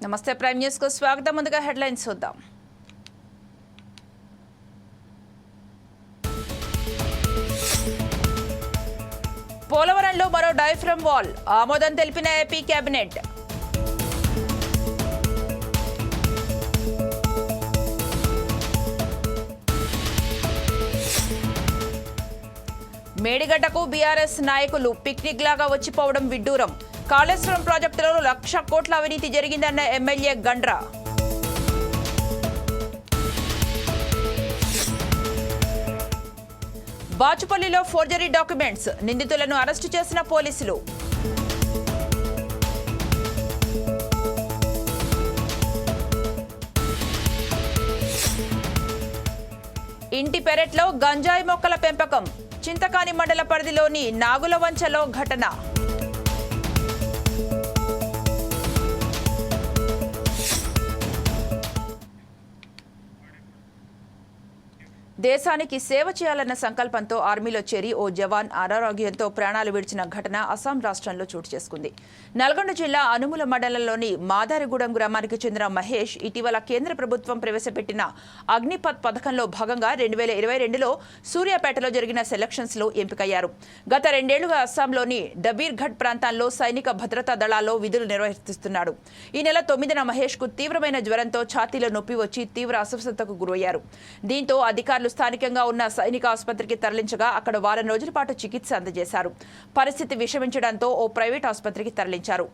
నమస్తే prime news కు స్వాగతం. ముందుగా హెడ్లైన్స్ చూద్దాం. పోలవరంలో మరో డయాఫ్రమ్ వాల్ ఆమోదం తెలిపిన ఏపీ కేబినెట్. మేడిగడ్డకు బీఆర్ఎస్ నాయకులు పిక్నిక్ లాగా వచ్చిపోవడం విడ్డూరం. కాళేశ్వరం ప్రాజెక్టులో 1,00,000 కోట్ల అవినీతి జరిగిందన్న ఎమ్మెల్యే గండ్ర. బాచుపల్లిలో ఫోర్జరీ డాక్యుమెంట్స్, నిందితులను అరెస్టు చేసిన పోలీసులు. ఇంటి పెరట్లో గంజాయి మొక్కల పెంపకం, చింతకాని మండల పరిధిలోని నాగులవంచలో ఘటన. దేశానికి సేవ చేయాలన్న సంకల్పంతో ఆర్మీలో చేరి ఓ జవాన్ అనారోగ్యంతో ప్రాణాలు విడిచిన ఘటన అస్సాం రాష్ట్రంలో చోటు చేసుకుంది. నల్గొండ జిల్లా అనుముల మండలంలోని మాదారిగూడెం గ్రామానికి చెందిన మహేష్ ఇటీవల కేంద్ర ప్రభుత్వం ప్రవేశపెట్టిన అగ్నిపథ్ పథకంలో భాగంగా 2022లో సూర్యాపేటలో జరిగిన సెలక్షన్స్లో ఎంపికయ్యారు. గత 2 ఏళ్లుగా అస్సాంలోని డబీర్ఘట్ ప్రాంతాల్లో సైనిక భద్రతా దళాల్లో విధులు నిర్వహిస్తున్నాడు. ఈ నెల 9న మహేష్కు తీవ్రమైన జ్వరంతో ఛాతీలో నొప్పి వచ్చి తీవ్ర అస్వస్థతకు గురయ్యారు. దీంతో అధికారులు స్థానికంగా ఉన్న సైనిక ఆసుపత్రికి తరలించగా అక్కడ వారం రోజుల పాటు చికిత్స అందజేశారు. పరిస్థితి విషమించడంతో ఓ ప్రైవేట్ ఆసుపత్రికి తరలించారు.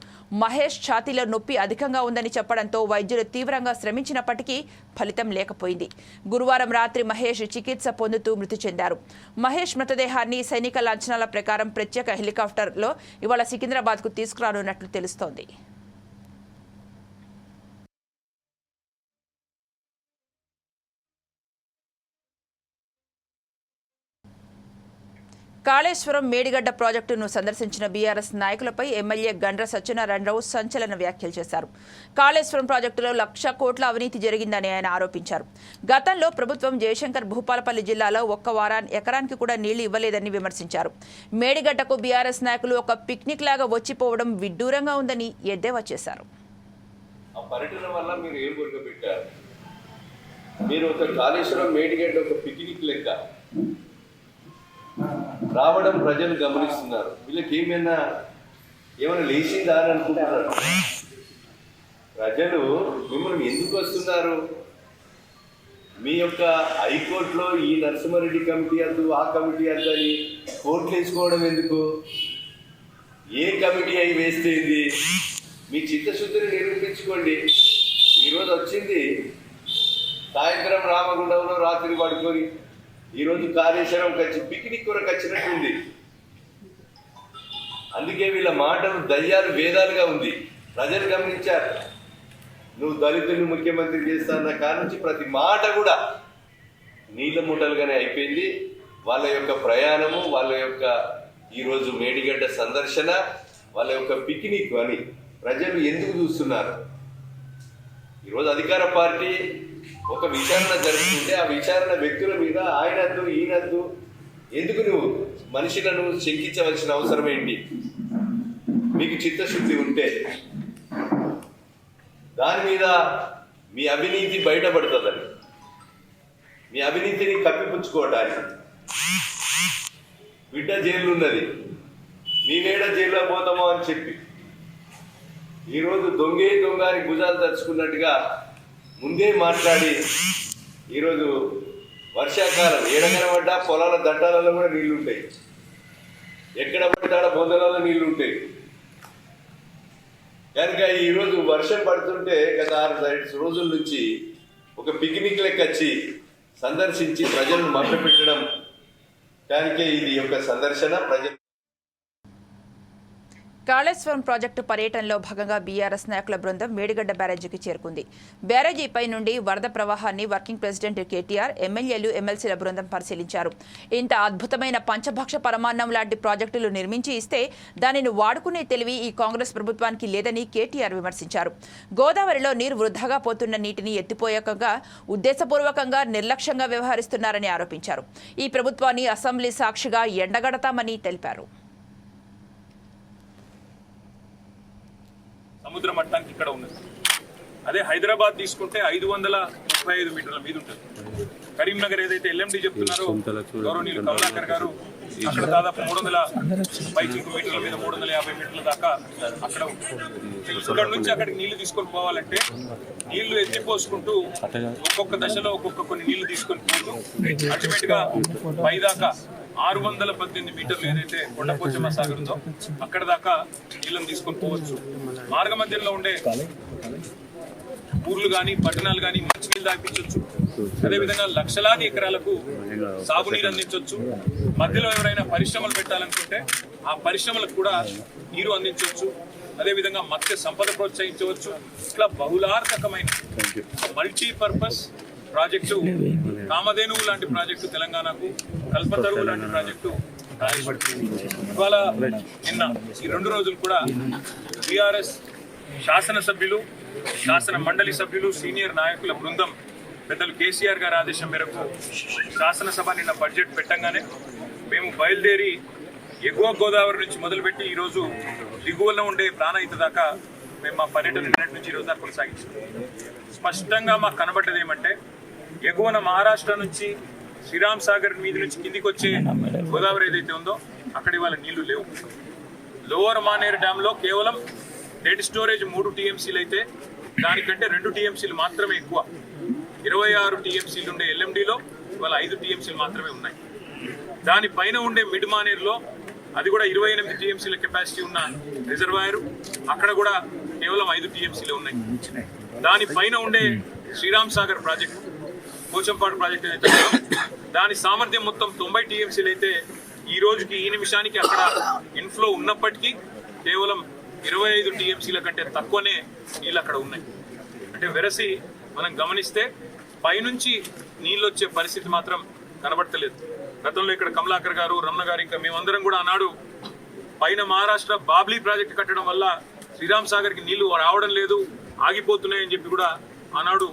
మహేష్ ఛాతీలో నొప్పి అధికంగా ఉందని చెప్పడంతో వైద్యులు తీవ్రంగా శ్రమించినప్పటికీ ఫలితం లేకపోయింది. గురువారం రాత్రి మహేష్ చికిత్స పొందుతూ మృతి చెందారు. మహేష్ మృతదేహాన్ని సైనిక లాంఛనాల ప్రకారం ప్రత్యేక హెలికాప్టర్లో ఇవాళ సికింద్రాబాద్కు తీసుకురానున్నట్లు తెలుస్తోంది. కాళేశ్వరం మేడిగడ్డ ప్రాజెక్టును సందర్శించిన బీఆర్ఎస్ నాయకులపై ఎమ్మెల్యే గండ్ర సత్యనారాయణరావు సంచలన వ్యాఖ్యలు చేశారు. కాళేశ్వరం ప్రాజెక్టులో 1,00,000 కోట్ల అవినీతి జరిగిందని ఆయన ఆరోపించారు. గతంలో ప్రభుత్వం జయశంకర్ భూపాలపల్లి జిల్లాలో ఎకరానికి కూడా నీళ్లు ఇవ్వలేదని విమర్శించారు. మేడిగడ్డకు బీఆర్ఎస్ నాయకులు ఒక పిక్నిక్ లాగా వచ్చిపోవడం విడ్డూరంగా ఉందని ఎద్దేవా చేశారు. రావడం ప్రజలు గమనిస్తున్నారు. వీళ్ళకి ఏమైనా లేచిందా అని అనుకుంటున్నారు. ప్రజలు మిమ్మల్ని ఎందుకు వస్తున్నారు? మీ యొక్క హైకోర్టులో ఈ నరసింహారెడ్డి కమిటీ అద్దు, ఆ కమిటీ అద్దు అని కోర్టులు వేసుకోవడం ఎందుకు? ఏ కమిటీ అయి వేస్తేంది? మీ చిత్తశుద్ధిని నిరూపించుకోండి. ఈరోజు వచ్చింది సాయంత్రం రామగుండంలో రాత్రి పడుకొని ఈరోజు కాళేశ్వరం పిక్నిక్ కొరకు వచ్చినట్టుంది. అందుకే వీళ్ళ మాటలు దయ్యాలు వేదాలుగా ఉంది. ప్రజలు గమనించారు. నువ్వు దళితుల్ని ముఖ్యమంత్రి చేస్తాన్న కాడ నుంచి ప్రతి మాట కూడా నీళ్ళ మూటలుగానే అయిపోయింది. వాళ్ళ యొక్క ప్రయాణము, వాళ్ళ యొక్క ఈరోజు మేడిగడ్డ సందర్శన, వాళ్ళ యొక్క పిక్నిక్ అని ప్రజలు ఎందుకు చూస్తున్నారు? ఈరోజు అధికార పార్టీ ఒక విచారణ జరుగుతుంటే ఆ విచారణ వ్యక్తుల మీద ఆయనద్దు ఈయనద్దు ఎందుకు నువ్వు మనుషులను శంకించవలసిన అవసరం ఏంటి? మీకు చిత్తశుద్ధి ఉంటే దాని మీద మీ అవినీతి బయటపడుతుందని, మీ అవినీతిని కప్పిపుచ్చుకోవడానికి బిడ్డ జైలు ఉన్నది, మేమేడ జైల్లో పోతామో అని చెప్పి ఈరోజు దొంగని భుజాలు తరుచుకున్నట్టుగా ముందే మాట్లాడి ఈరోజు వర్షాకాలం ఏడగనబడ్డా పొలాల దట్టాలలో కూడా నీళ్లు ఉంటాయి, ఎక్కడ పడతాడ బొందలలో నీళ్లు ఉంటాయి. కనుక ఈరోజు వర్షం పడుతుంటే గత 6 రోజుల నుంచి ఒక పిక్నిక్ లెక్క వచ్చి సందర్శించి ప్రజలను మభ్యపెట్టడం, దానికే ఇది యొక్క సందర్శన. ప్రజలు కాళేశ్వరం ప్రాజెక్టు పర్యటనలో భాగంగా బీఆర్ఎస్ నాయకుల బృందం మేడిగడ్డ బ్యారేజీకి చేరుకుంది. బ్యారేజీపై నుండి వరద ప్రవాహాన్ని వర్కింగ్ ప్రెసిడెంట్ కేటీఆర్, ఎమ్మెల్యేలు, ఎమ్మెల్సీల బృందం పరిశీలించారు. ఇంత అద్భుతమైన పంచభక్ష పరమాన్నం లాంటి ప్రాజెక్టులు నిర్మించి ఇస్తే దానిని వాడుకునే తెలివి ఈ కాంగ్రెస్ ప్రభుత్వానికి లేదని కేటీఆర్ విమర్శించారు. గోదావరిలో నీరు వృధాగా పోతున్న నీటిని ఎత్తిపోయకంగా ఉద్దేశపూర్వకంగా నిర్లక్ష్యంగా వ్యవహరిస్తున్నారని ఆరోపించారు. ఈ ప్రభుత్వాన్ని అసెంబ్లీ సాక్షిగా ఎండగడతామని తెలిపారు. సముద్ర మట్టానికి ఇక్కడ ఉన్నది. అదే హైదరాబాద్ తీసుకుంటే 535 మీటర్ల మీద ఉంటుంది. కరీంనగర్ ఏదైతే ఎల్ఎండి చెప్తున్నారో గౌరవనీయులు కమలాకర్ గారు, అక్కడ దాదాపు 300 పైచిలకు మీటర్ల మీద 350 మీటర్ల దాకా అక్కడ ఇక్కడ నుంచి అక్కడికి నీళ్లు తీసుకొని పోవాలంటే నీళ్లు ఎత్తిపోసుకుంటూ ఒక్కొక్క దశలో ఒక్కొక్క కొన్ని నీళ్లు తీసుకొని పోతూ అల్టిమేట్ గా పైదాకా 618 మీటర్లు ఏదైతే కొండపోచమ్మ సాగర్ ఉందో అక్కడ దాకా నీళ్ళని తీసుకొని పోవచ్చు. మార్గ మధ్యంలో ఉండే ఊర్లు కానీ పట్టణాలు కానీ మంచినీళ్ళు దాపించవచ్చు. అదేవిధంగా లక్షలాది ఎకరాలకు సాగునీరు అందించవచ్చు. మధ్యలో ఎవరైనా పరిశ్రమలు పెట్టాలనుకుంటే ఆ పరిశ్రమలకు కూడా నీరు అందించవచ్చు. అదేవిధంగా మత్స్య సంపద ప్రోత్సహించవచ్చు. ఇట్లా బహుళార్థకమైన మల్టీపర్పస్ ప్రాజెక్టు, కామధేనువు లాంటి ప్రాజెక్టు తెలంగాణకు, కల్పతరువు లాంటి ప్రాజెక్టు ఇవాళ నిన్న ఈ 2 రోజులు కూడా టీఆర్ఎస్ శాసనసభ్యులు, శాసన మండలి సభ్యులు, సీనియర్ నాయకుల బృందం పెద్దలు కేసీఆర్ గారి ఆదేశం మేరకు శాసనసభ నిన్న బడ్జెట్ పెట్టంగానే మేము బయలుదేరి ఎగువ గోదావరి నుంచి మొదలుపెట్టి ఈరోజు దిగువన ఉండే ప్రాణహిత దాకా మేము మా పర్యటన నిన్నటి నుంచి ఈరోజు దాకా కొనసాగించాం. స్పష్టంగా మాకు కనబడ్డది ఏమంటే ఎగువన మహారాష్ట్ర నుంచి శ్రీరామ్ సాగర్ మీద నుంచి కిందికి వచ్చే గోదావరి ఏదైతే ఉందో అక్కడ ఇవాళ నీళ్లు లేవు. లోవర్ మానేరు డ్యామ్ లో కేవలం డెడ్ స్టోరేజ్ 3 టీఎంసీలు అయితే దానికంటే 2 టీఎంసీలు మాత్రమే ఎక్కువ. 26 టీఎంసీలు ఉండే ఎల్ఎండిలో ఇవాళ 5 టీఎంసీలు మాత్రమే ఉన్నాయి. దానిపైన ఉండే మిడ్ మానేరులో అది కూడా 28 టీఎంసీల కెపాసిటీ ఉన్న రిజర్వాయర్, అక్కడ కూడా కేవలం 5 టీఎంసీలు ఉన్నాయి. దానిపైన ఉండే శ్రీరామ్ సాగర్ ప్రాజెక్ట్, పోచంపాడు ప్రాజెక్ట్ ఏదైతే దాని సామర్థ్యం మొత్తం 90 టీఎంసీలు అయితే ఈ రోజుకి ఈ నిమిషానికి అక్కడ ఇన్ఫ్లో ఉన్నప్పటికీ కేవలం 25 టీఎంసీల కంటే తక్కువనే నీళ్ళు అక్కడ ఉన్నాయి. అంటే వెరసి మనం గమనిస్తే పైనుంచి నీళ్ళు వచ్చే పరిస్థితి మాత్రం కనబడతలేదు. గతంలో ఇక్కడ కమలాకర్ గారు, రమణ గారు, ఇంకా మేమందరం కూడా ఆనాడు పైన మహారాష్ట్ర బాబ్లీ ప్రాజెక్టు కట్టడం వల్ల శ్రీరామ్ సాగర్కి నీళ్లు రావడం లేదు, ఆగిపోతున్నాయని చెప్పి కూడా ఆనాడు.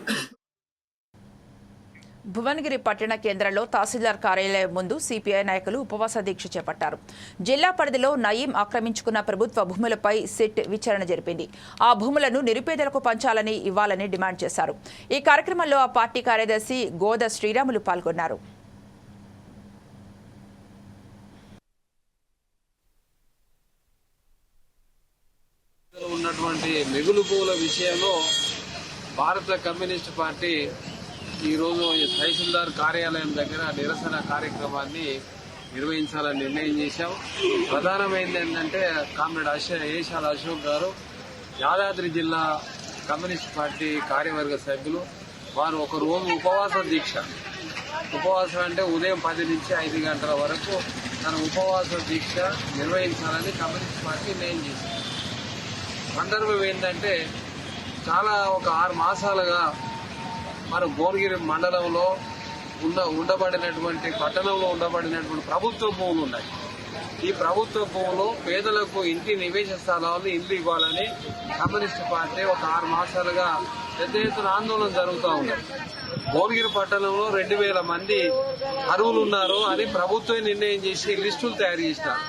భువనగిరి పట్టణ కేంద్రంలో తహసీల్దార్ కార్యాలయం ముందు సిపిఐ నాయకులు ఉపవాస దీక్ష చేపట్టారు. జిల్లా పరిధిలో నయీం ఆక్రమించుకున్న ప్రభుత్వ భూములపై సిట్ విచారణ జరిపింది. ఆ భూములను నిరుపేదలకు పంచాలని ఇవ్వాలని డిమాండ్ చేశారు. ఈ కార్యక్రమంలో ఆ పార్టీ కార్యదర్శి గోద శ్రీరాములు పాల్గొన్నారు. ఉన్నటువంటి మిగులు భూముల విషయంలో భారత కమ్యూనిస్ట్ పార్టీ ఈరోజు తహసీల్దార్ కార్యాలయం దగ్గర నిరసన కార్యక్రమాన్ని నిర్వహించాలని నిర్ణయం చేశాం. ప్రధానమైనది ఏంటంటే కామ్రేడ్ ఏషాల అశోక్ గారు, యాదాద్రి జిల్లా కమ్యూనిస్ట్ పార్టీ కార్యవర్గ సభ్యులు, వారు ఒక రోజు ఉపవాసం అంటే ఉదయం 10 నుంచి 5 గంటల వరకు తన ఉపవాస దీక్ష నిర్వహించాలని కమ్యూనిస్ట్ పార్టీ నిర్ణయం చేసింది. సందర్భం ఏంటంటే చాలా ఒక 6 మాసాలుగా మన భువనగిరి మండలంలో ఉండబడినటువంటి పట్టణంలో ఉండబడినటువంటి ప్రభుత్వ భూములు ఉన్నాయి. ఈ ప్రభుత్వ భూములు పేదలకు ఇంటి నివేశ స్థలాలను ఇల్లు ఇవ్వాలని కమ్యూనిస్ట్ పార్టీ ఒక 6 మాసాలుగా పెద్ద ఎత్తున ఆందోళన జరుగుతూ ఉంది. భువనగిరి పట్టణంలో 2000 మంది అర్హులు ఉన్నారు అని ప్రభుత్వం నిర్ణయం చేసి లిస్టులు తయారు చేసినారు.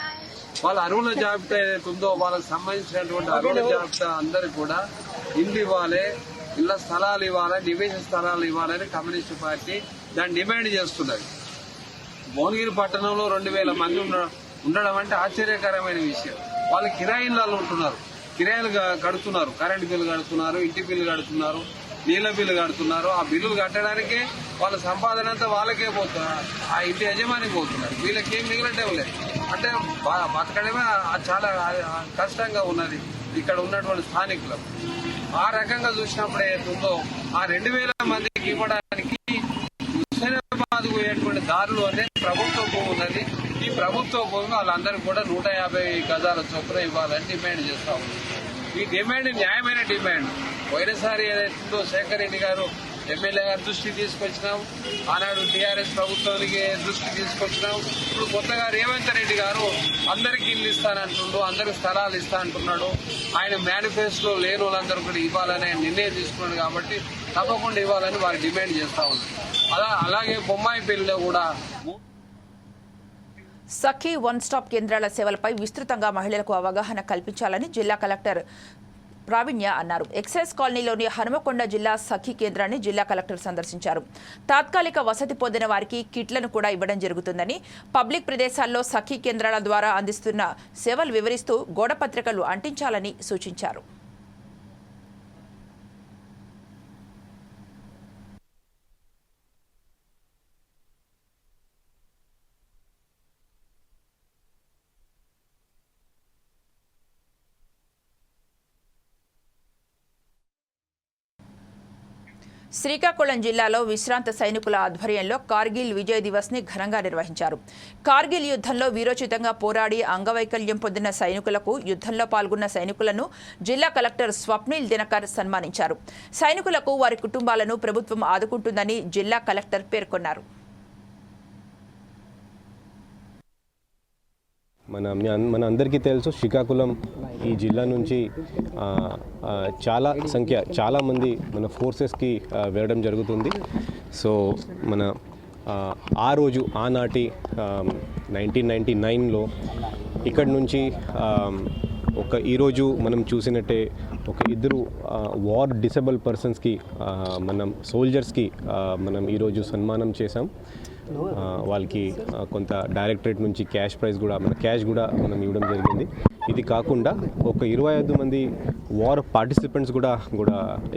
వాళ్ళ అర్హుల జాబితా ఏదైతే ఉందో వాళ్ళకి సంబంధించినటువంటి అర్హుల జాబితా అందరికి కూడా ఇల్లు ఇవ్వాలి, ఇళ్ల స్థలాలు ఇవ్వాలి, నివేశ స్థలాలు ఇవ్వాలని కమ్యూనిస్ట్ పార్టీ దాన్ని డిమాండ్ చేస్తున్నది. భువనగిరి పట్టణంలో 2000 మంది ఉండడం అంటే ఆశ్చర్యకరమైన విషయం. వాళ్ళు కిరాయి ఇళ్లలో ఉంటున్నారు, కిరాయిలు కడుతున్నారు, కరెంటు బిల్లు కడుతున్నారు, ఇంటి బిల్లు కడుతున్నారు, నీళ్ల బిల్లు కడుతున్నారు. ఆ బిల్లులు కట్టడానికే వాళ్ళ సంపాదన అంతా వాళ్ళకే పోతున్నారు, ఆ ఇంటి యజమానికి పోతున్నారు. వీళ్ళకేం మిగిలటం లేదు. అంటే బతకడమే చాలా కష్టంగా ఉన్నది ఇక్కడ ఉన్నటువంటి స్థానికులకు. ఆ రకంగా చూసినప్పుడు ఏదైతుందో ఆ 2000 మందికి ఇవ్వడానికి హుస్సేనాబాద్ పోయేటువంటి దారులు అనేది ప్రభుత్వ భూమి ఉన్నది. ఈ ప్రభుత్వ భూమి వాళ్ళందరికీ కూడా 150 గజాల చొప్పున ఇవ్వాలని డిమాండ్ చేస్తా ఉంది. ఈ డిమాండ్ న్యాయమైన డిమాండ్. పోయినసారి ఏదైతుందో శేఖర్ రెడ్డి గారు ఎమ్మెల్యే గారి దృష్టికి తీసుకొచ్చినాం, ఆనాడు టీఆర్ఎస్ ప్రభుత్వానికి దృష్టికి తీసుకొచ్చినాం. ఇప్పుడు కొత్తగా రేవంత్ రెడ్డి గారు అందరికి ఇల్లు ఇస్తానంటుండు, అందరికి స్థలాలు ఇస్తా అంటున్నాడు. ఆయన మేనిఫెస్టోలో లేని వాళ్ళందరూ కూడా ఇవ్వాలని నిర్ణయం తీసుకున్నాడు. కాబట్టి తప్పకుండా ఇవ్వాలని వారు డిమాండ్ చేస్తా ఉన్నారు. అలాగే బొమ్మాయిపల్లిలో కూడా సఖీ వన్ స్టాప్ కేంద్రాల సేవలపై విస్తృతంగా మహిళలకు అవగాహన కల్పించాలని జిల్లా కలెక్టర్ ప్రావీణ్య అన్నారు. ఎక్సైజ్ కాలనీలోని హనుమకొండ జిల్లా సఖీ కేంద్రాన్ని జిల్లా కలెక్టర్ సందర్శించారు. తాత్కాలిక వసతి పొందిన వారికి కిట్లను కూడా ఇవ్వడం జరుగుతుందని, పబ్లిక్ ప్రదేశాల్లో సఖీ కేంద్రాల ద్వారా అందిస్తున్న సేవలు వివరిస్తూ గోడపత్రికలు అంటించాలని సూచించారు. శ్రీకాకుళం జిల్లాలో విశ్రాంత సైనికుల ఆధ్వర్యంలో కార్గిల్ విజయ్ దివస్ ని ఘనంగా నిర్వహించారు. కార్గిల్ యుద్ధంలో వీరోచితంగా పోరాడి అంగవైకల్యం పొందిన సైనికులకు, యుద్ధంలో పాల్గొన్న సైనికులను జిల్లా కలెక్టర్ స్వప్నిల్ దినకర్ సన్మానించారు. సైనికులకు, వారి కుటుంబాలను ప్రభుత్వం ఆదుకుంటుందని జిల్లా కలెక్టర్ పేర్కొన్నారు. మన అందరికీ తెలుసు, శ్రీకాకుళం ఈ జిల్లా నుంచి చాలామంది మన ఫోర్సెస్కి వెళ్ళడం జరుగుతుంది. సో మన ఆనాటి 1999లో ఇక్కడి నుంచి ఈరోజు మనం చూసినట్టే ఇద్దరు వార్ డిసేబుల్ పర్సన్స్కి, మనం సోల్జర్స్కి మనం ఈరోజు సన్మానం చేశాం. వాళ్ళకి కొంత డైరెక్టరేట్ నుంచి క్యాష్ కూడా మనం ఇవ్వడం జరిగింది. ఇది కాకుండా 25 మంది వార్ పార్టిసిపెంట్స్ కూడా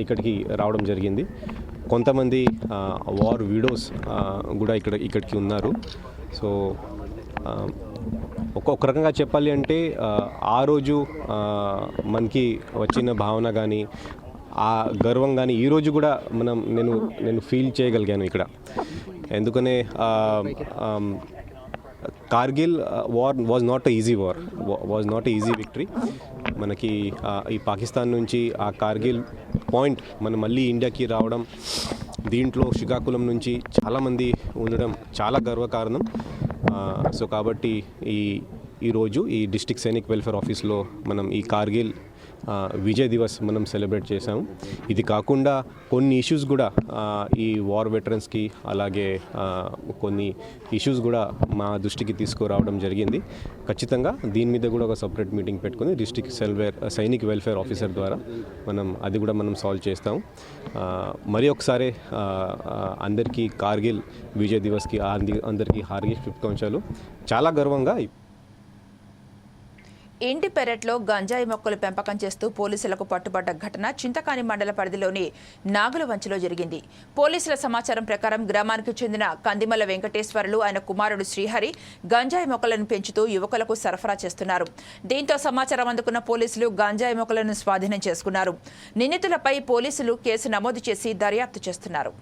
ఇక్కడికి రావడం జరిగింది. కొంతమంది వార్ విడోస్ కూడా ఇక్కడికి ఉన్నారు. సో ఒక రకంగా చెప్పాలి అంటే ఆ రోజు మనకి వచ్చిన భావన కానీ, ఆ గర్వం కానీ ఈరోజు కూడా నేను ఫీల్ చేయగలిగాను ఇక్కడ. ఎందుకనే Kargil war was not easy victory. మనకి ఈ పాకిస్తాన్ నుంచి ఆ కార్గిల్ పాయింట్ మనం మళ్ళీ ఇండియాకి రావడం, దీంట్లో శ్రీకాకుళం నుంచి చాలామంది ఉండడం చాలా గర్వకారణం. సో కాబట్టి ఈరోజు ఈ డిస్ట్రిక్ట్ సైనిక్ వెల్ఫేర్ ఆఫీస్లో మనం ఈ కార్గిల్ విజయ్ దివస్ మనం సెలబ్రేట్ చేసాము. ఇది కాకుండా కొన్ని ఇష్యూస్ కూడా ఈ వార్ వెటరన్స్కి, అలాగే కొన్ని ఇష్యూస్ కూడా మా దృష్టికి తీసుకురావడం జరిగింది. ఖచ్చితంగా దీని మీద కూడా ఒక సపరేట్ మీటింగ్ పెట్టుకుని డిస్ట్రిక్ట్ సైనిక్ వెల్ఫేర్ ఆఫీసర్ ద్వారా అది కూడా మనం సాల్వ్ చేస్తాము. మరి ఒకసారి అందరికీ కార్గిల్ విజయ్ దివస్కి అందరికీ హార్దిక శుభాకాంక్షలు. చాలా గర్వంగా ఇంటి పెరట్లో గంజాయి మొక్కలు పెంపకం చేస్తూ పోలీసులకు పట్టుబడ్డ ఘటన చింతకాని మండల పరిధిలోని నాగులవంచలో జరిగింది. పోలీసుల సమాచారం ప్రకారం గ్రామానికి చెందిన కందిమల వెంకటేశ్వర్లు, ఆయన కుమారుడు శ్రీహరి గంజాయి మొక్కలను పెంచుతూ యువకులకు సరఫరా చేస్తున్నారు. దీంతో సమాచారం అందుకున్న పోలీసులు గంజాయి మొక్కలను స్వాధీనం చేసుకున్నారు. నిందితులపై పోలీసులు కేసు నమోదు చేసి దర్యాప్తు చేస్తున్నారు.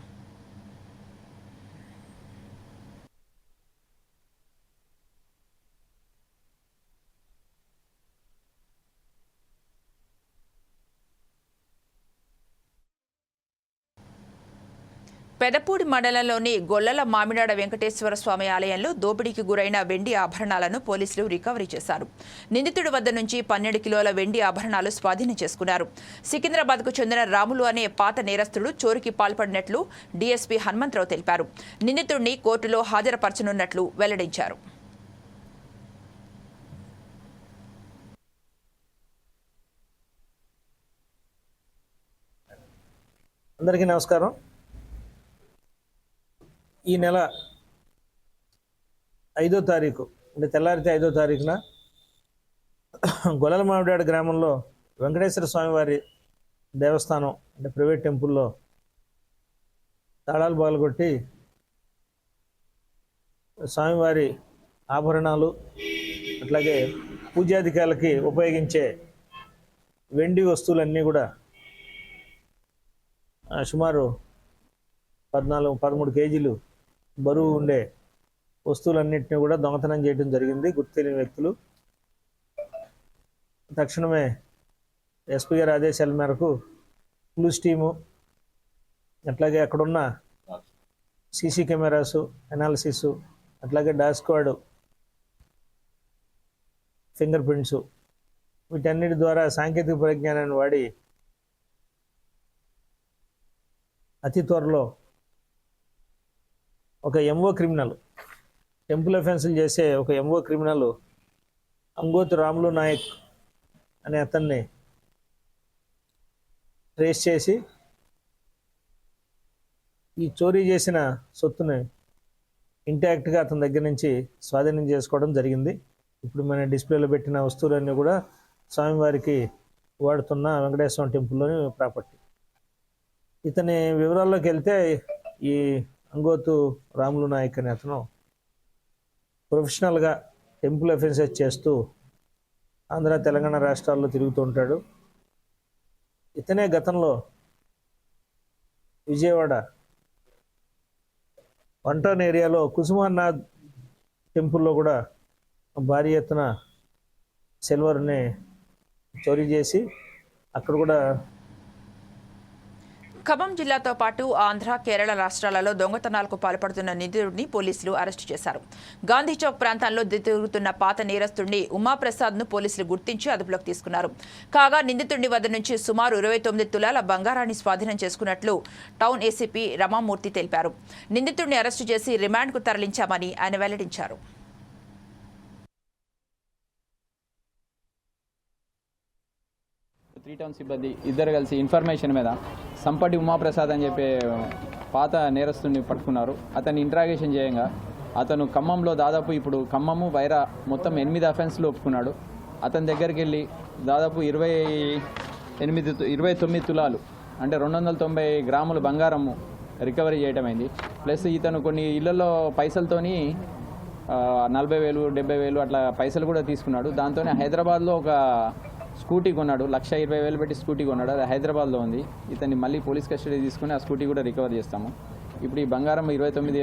పెదపూడి మండలంలోని గొల్లల మామిడాడ వెంకటేశ్వర స్వామి ఆలయంలో దోపిడీకి గురైన వెండి ఆభరణాలను పోలీసులు రికవరీ చేశారు. నిందితుడి వద్ద నుంచి 12 కిలోల వెండి ఆభరణాలు స్వాధీనం చేసుకున్నారు. సికింద్రాబాద్కు చెందిన రాములు అనే పాత నేరస్తుడు చోరీకి పాల్పడినట్లు డీఎస్పీ హనుమంతరావు తెలిపారు. నిందితుడిని కోర్టులో హాజరుపరచనున్నట్లు వెల్లడించారు. అందరికీ నమస్కారం. ఈ నెల 5వ తారీఖు అంటే తెల్లారితే 5వ తారీఖున గొల్లల మామిడాడ గ్రామంలో వెంకటేశ్వర స్వామివారి దేవస్థానం అంటే ప్రైవేట్ టెంపుల్లో తాళాలు పగలగొట్టి స్వామివారి ఆభరణాలు, అట్లాగే పూజాధికారులకి ఉపయోగించే వెండి వస్తువులన్నీ కూడా సుమారు 14-13 కేజీలు బరువు ఉండే వస్తువులన్నింటినీ కూడా దొంగతనం చేయడం జరిగింది. గుర్తు తెలియని వ్యక్తులు. తక్షణమే ఎస్పీ గారి ఆదేశాల మేరకు పోలీస్ టీము, అట్లాగే అక్కడున్న సీసీ కెమెరాసు అనాలిసిస్, అట్లాగే డాగ్ స్క్వాడ్ ఫింగర్ ప్రింట్స్, వీటన్నిటి ద్వారా సాంకేతిక పరిజ్ఞానాన్ని వాడి అతి త్వరలో ఒక ఎంఓ క్రిమినల్, టెంపుల్ అఫెన్సులు చేసే ఒక ఎంఓ క్రిమినల్ అంగోతు రాములు నాయక్ అనే అతన్ని ట్రేస్ చేసి ఈ చోరీ చేసిన సొత్తుని ఇంటాక్ట్గా అతని దగ్గర నుంచి స్వాధీనం చేసుకోవడం జరిగింది. ఇప్పుడు మన డిస్ప్లేలో పెట్టిన వస్తువులన్నీ కూడా స్వామివారికి వాడుతున్న వెంకటేశ్వర టెంపుల్లోని ప్రాపర్టీ. ఇతని వివరాల్లోకి వెళ్తే ఈ అంగోతు రాములు నాయక్ అనే అతను ప్రొఫెషనల్గా టెంపుల్ అఫెన్సెస్ చేస్తూ ఆంధ్ర తెలంగాణ రాష్ట్రాల్లో తిరుగుతూ ఉంటాడు. ఇతనే గతంలో విజయవాడ వంటన్ ఏరియాలో కుసుమనాథ్ టెంపుల్లో కూడా భారీ ఎత్తున సిల్వర్ని చోరీ చేసి అక్కడ కూడా ఖమ్మం జిల్లాతో పాటు ఆంధ్ర, కేరళ రాష్ట్రాలలో దొంగతనాలకు పాల్పడుతున్న నిందితుడిని పోలీసులు అరెస్టు చేశారు. గాంధీ చౌక్ ప్రాంతంలో తిరుగుతున్న పాత నేరస్తుడిని ఉమాప్రసాద్ను పోలీసులు గుర్తించి అదుపులోకి తీసుకున్నారు. కాగా నిందితుడిని వద్ద నుంచి సుమారు 29 తులాల బంగారాన్ని స్వాధీనం చేసుకున్నట్లు టౌన్ ఏసీపీ రమామూర్తి తెలిపారు. నిందితుడిని అరెస్టు చేసి రిమాండ్కు తరలించామని ఆయన వెల్లడించారు. 3 టౌన్ సిబ్బంది ఇద్దరు కలిసి ఇన్ఫర్మేషన్ మీద సంపటి ఉమాప్రసాద్ అని చెప్పే పాత నేరస్తుని పట్టుకున్నారు. అతన్ని ఇంట్రాగేషన్ చేయంగా అతను ఖమ్మంలో దాదాపు ఇప్పుడు ఖమ్మము వైరా మొత్తం 8 అఫెన్స్లు ఒప్పుకున్నాడు. అతని దగ్గరికి వెళ్ళి దాదాపు 29 తులాలు అంటే 290 గ్రాముల బంగారము రికవరీ చేయటమైంది. ప్లస్ ఇతను కొన్ని ఇళ్లలో పైసలతోని 40,000, 70,000 అట్లా పైసలు కూడా తీసుకున్నాడు. దాంతోనే హైదరాబాద్లో ఒక స్కూటీ కొన్నాడు. 1,20,000 పెట్టి స్కూటీ కొన్నాడు. అది హైదరాబాద్లో ఉంది. ఇతన్ని మళ్ళీ పోలీస్ కస్టడీ తీసుకుని ఆ స్కూటీ కూడా రికవర్ చేస్తాము. ఇప్పుడు ఈ బంగారం 29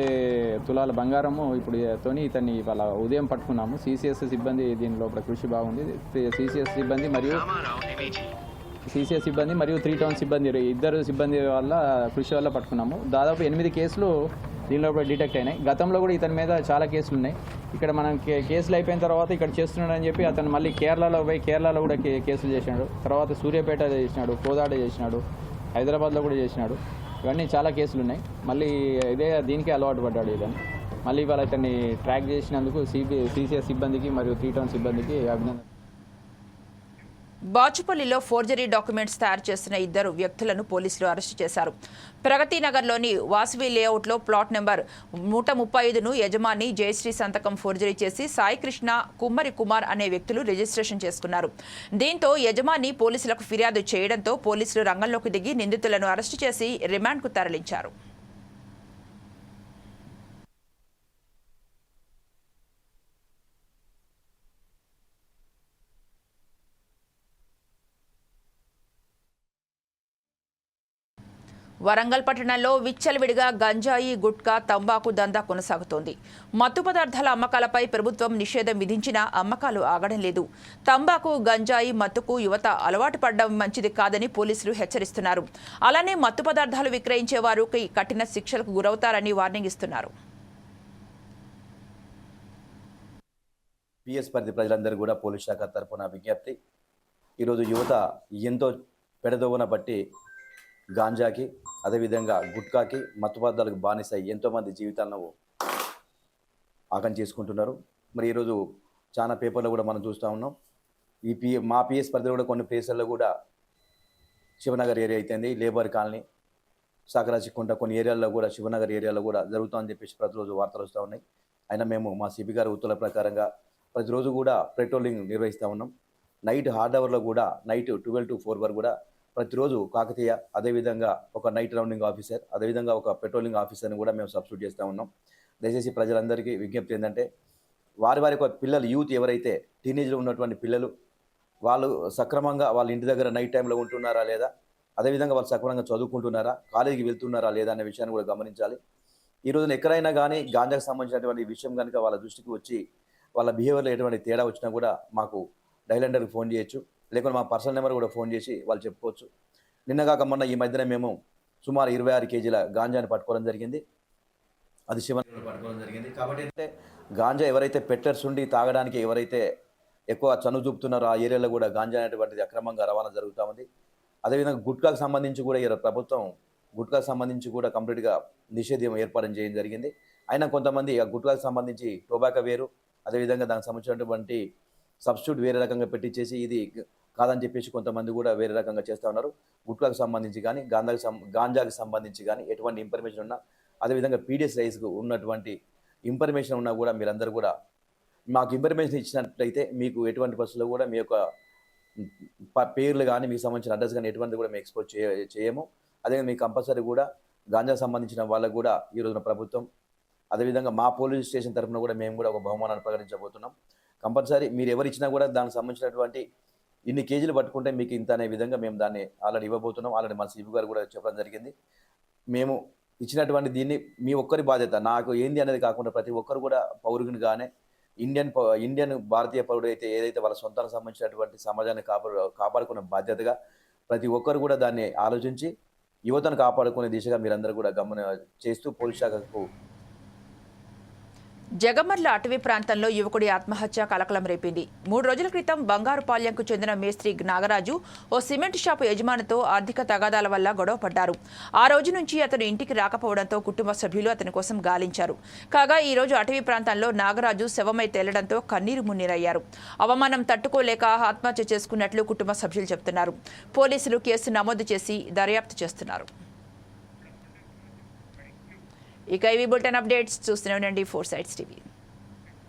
తులాల బంగారము ఇప్పుడు తోని ఇతన్ని వాళ్ళ ఉదయం పట్టుకున్నాము. సిసిఎస్ సిబ్బంది దీనిలో కృషి బాగుంది. సిసిఎస్ సిబ్బంది మరియు 3 టౌన్ సిబ్బంది ఇద్దరు సిబ్బంది వల్ల కృషి వల్ల పట్టుకున్నాము. దాదాపు 8 కేసులు దీనిలో కూడా డిటెక్ట్ అయినాయి. గతంలో కూడా ఇతని మీద చాలా కేసులు ఉన్నాయి. ఇక్కడ మనం కేసులు అయిపోయిన తర్వాత ఇక్కడ చేస్తున్నాడని చెప్పి అతను మళ్ళీ కేరళలో కూడా కేసులు చేసినాడు. తర్వాత సూర్యాపేట చేసినాడు, కోదాడ చేసినాడు, హైదరాబాద్లో కూడా చేసినాడు. ఇవన్నీ చాలా కేసులు ఉన్నాయి. మళ్ళీ దీనికే అలవాటు పడ్డాడు ఇతను. మళ్ళీ ఇవాళ ఇతన్ని ట్రాక్ చేసినందుకు సిసిఎస్ సిబ్బందికి మరియు 3 టౌన్ సిబ్బందికి అభినందన. బాచుపల్లిలో ఫోర్జరీ డాక్యుమెంట్స్ తయారు చేస్తున్న 2 వ్యక్తులను పోలీసులు అరెస్టు చేశారు. ప్రగతి నగర్లోని వాసవి లేఅవుట్లో ప్లాట్ నెంబర్ 135ను యజమాని జయశ్రీ సంతకం ఫోర్జరీ చేసి సాయికృష్ణ, కుమ్మరి కుమార్ అనే వ్యక్తులు రిజిస్ట్రేషన్ చేసుకున్నారు. దీంతో యజమాని పోలీసులకు ఫిర్యాదు చేయడంతో పోలీసులు రంగంలోకి దిగి నిందితులను అరెస్టు చేసి రిమాండ్కు తరలించారు. వరంగల్ పట్టణంలో విచ్చలవిడిగా గంజాయి, గుట్కా, తంబాకు దందా కొనసాగుతోంది. మత్తు పదార్థాల అమ్మకాలపై ప్రభుత్వం నిషేధం విధించినా అమ్మకాలు ఆగడం లేదు. తంబాకు, గంజాయి మత్తుకు యువత అలవాటు పడడం మంచిది కాదని పోలీసులు హెచ్చరిస్తున్నారు. అలానే మత్తు పదార్థాలు విక్రయించే వారికి కఠిన శిక్షలకు గురవుతారని వార్నింగ్ ఇస్తున్నారు. పిఎస్ పరిధి ప్రజలందరూ కూడా పోలీస్ శాఖ తరపున విజ్ఞప్తి. ఈరోజు యువత ఎంతో పెడదోవన బట్టి గాంజాకి, అదేవిధంగా గుట్కాకి, మత్తు పదార్థాలకు బానిసై ఎంతోమంది జీవితాలను ఆగం చేసుకుంటున్నారు. మరి ఈరోజు చాలా పేపర్లో కూడా మనం చూస్తూ ఉన్నాం. మా పిఎస్ పరిధిలో కూడా కొన్ని ప్లేసుల్లో కూడా శివనగర్ ఏరియా అయితేంది, లేబర్ కాలనీ, సాకరాచికుంట కొన్ని ఏరియాల్లో కూడా శివనగర్ ఏరియాలో కూడా జరుగుతుందని చెప్పేసి ప్రతిరోజు వార్తలు వస్తూ ఉన్నాయి. అయినా మేము మా సిపి గారి ఉత్తర్వుల ప్రకారంగా ప్రతిరోజు కూడా పెట్రోలింగ్ నిర్వహిస్తూ ఉన్నాం. నైట్ హార్డ్ అవర్లో కూడా నైట్ 12 to 4 వరకు కూడా ప్రతిరోజు కాకతీయ, అదేవిధంగా ఒక నైట్ రౌండింగ్ ఆఫీసర్, అదేవిధంగా ఒక పెట్రోలింగ్ ఆఫీసర్ని కూడా మేము సబ్స్టిట్యూట్ చేస్తూ ఉన్నాం. దయచేసి ప్రజలందరికీ విజ్ఞప్తి ఏంటంటే వారి ఒక పిల్లలు, యూత్ ఎవరైతే టీనేజ్లో ఉన్నటువంటి పిల్లలు, వాళ్ళు సక్రమంగా వాళ్ళ ఇంటి దగ్గర నైట్ టైంలో ఉంటున్నారా లేదా, అదేవిధంగా వాళ్ళు సక్రమంగా చదువుకుంటున్నారా, కాలేజీకి వెళ్తున్నారా లేదా అనే విషయాన్ని కూడా గమనించాలి. ఈ రోజున ఎక్కడైనా కానీ గాంజాకు సంబంధించినటువంటి విషయం కనుక వాళ్ళ దృష్టికి వచ్చి వాళ్ళ బిహేవియర్లో ఎటువంటి తేడా వచ్చినా కూడా మాకు డైల్ హండ్రెడ్కి ఫోన్ చేయొచ్చు, లేకుంటే మా పర్సనల్ నెంబర్ కూడా ఫోన్ చేసి వాళ్ళు చెప్పుకోవచ్చు. నిన్నగాక మొన్న ఈ మధ్యన మేము సుమారు 26 కేజీల గాంజాని పట్టుకోవడం జరిగింది. అది శివనగర్లో పట్టుకోవడం జరిగింది. కాబట్టి అంటే గాంజా ఎవరైతే పెట్టర్స్ ఉండి తాగడానికి ఎవరైతే ఎక్కువ చనువు చూపుతున్నారో ఆ ఏరియాలో కూడా గాంజా అనేటువంటిది అక్రమంగా రవాణా జరుగుతూ ఉంది. అదేవిధంగా గుట్కాకు సంబంధించి కూడా ప్రభుత్వం గుట్కాకు సంబంధించి కూడా కంప్లీట్గా నిషేధం ఏర్పాటు చేయడం జరిగింది. అయినా కొంతమంది ఆ గుట్కాకు సంబంధించి టొబాకో వేరు, అదేవిధంగా దానికి సంబంధించినటువంటి సబ్స్టిట్యూట్ వేరే రకంగా పెట్టించేసి ఇది కాదని చెప్పేసి కొంతమంది కూడా వేరే రకంగా చేస్తూ ఉన్నారు. గుట్కాకు సంబంధించి కానీ గాంజాకి సంబంధించి కానీ ఎటువంటి ఇన్ఫర్మేషన్ ఉన్నా, అదేవిధంగా పీడిఎస్ రైస్కు ఉన్నటువంటి ఇన్ఫర్మేషన్ ఉన్నా కూడా మీరందరూ కూడా మాకు ఇన్ఫర్మేషన్ ఇచ్చినట్లయితే మీకు ఎటువంటి పరిస్థితుల్లో కూడా మీ యొక్క పేర్లు కానీ మీకు సంబంధించిన అడ్రస్ కానీ ఎటువంటి కూడా మేము ఎక్స్పోజ్ చేయము. అదేవిధంగా మీకు కంపల్సరీ కూడా గాంజాకు సంబంధించిన వాళ్ళకు కూడా ఈ రోజున ప్రభుత్వం, అదేవిధంగా మా పోలీస్ స్టేషన్ తరఫున కూడా మేము కూడా ఒక బహుమానాన్ని ప్రకటించబోతున్నాం. కంపల్సరీ మీరు ఎవరు ఇచ్చినా కూడా దానికి సంబంధించినటువంటి ఇన్ని కేజీలు పట్టుకుంటే మీకు ఇంత అనే విధంగా మేము దాన్ని ఆల్రెడీ ఇవ్వబోతున్నాం. ఆల్రెడీ మన సిపి గారు కూడా చెప్పడం జరిగింది. మేము ఇచ్చినటువంటి దీన్ని మీ ఒక్కరి బాధ్యత, నాకు ఏంది అనేది కాకుండా ప్రతి ఒక్కరు కూడా పౌరునిగానే ఇండియన్ భారతీయ పౌరుడు అయితే ఏదైతే వాళ్ళ సొంతానికి సంబంధించినటువంటి సమాజాన్ని కాపాడుకునే బాధ్యతగా ప్రతి ఒక్కరు కూడా దాన్ని ఆలోచించి యువతను కాపాడుకునే దిశగా మీరందరూ కూడా చేస్తూ పోలీస్ శాఖకు. జగమర్ల అటవీ ప్రాంతంలో యువకుడి ఆత్మహత్య కలకలం రేపింది. 3 రోజుల క్రితం బంగారుపాళ్యంకు చెందిన మేస్త్రి నాగరాజు ఓ సిమెంట్ షాపు యజమానితో ఆర్థిక తగాదాల వల్ల గొడవ పడ్డారు. ఆ రోజు నుంచి అతను ఇంటికి రాకపోవడంతో కుటుంబ సభ్యులు అతని కోసం గాలించారు. కాగా ఈ రోజు అటవీ ప్రాంతంలో నాగరాజు శవమై తేలడంతో కన్నీరు మున్నీరయ్యారు. అవమానం తట్టుకోలేక ఆత్మహత్య చేసుకున్నట్లు కుటుంబ సభ్యులు చెబుతున్నారు. పోలీసులు కేసు నమోదు చేసి దర్యాప్తు చేస్తున్నారు. ఇక ఇవి బులెటిన్ అప్డేట్స్ చూస్తూనే ఉండండి 4 Sides TV.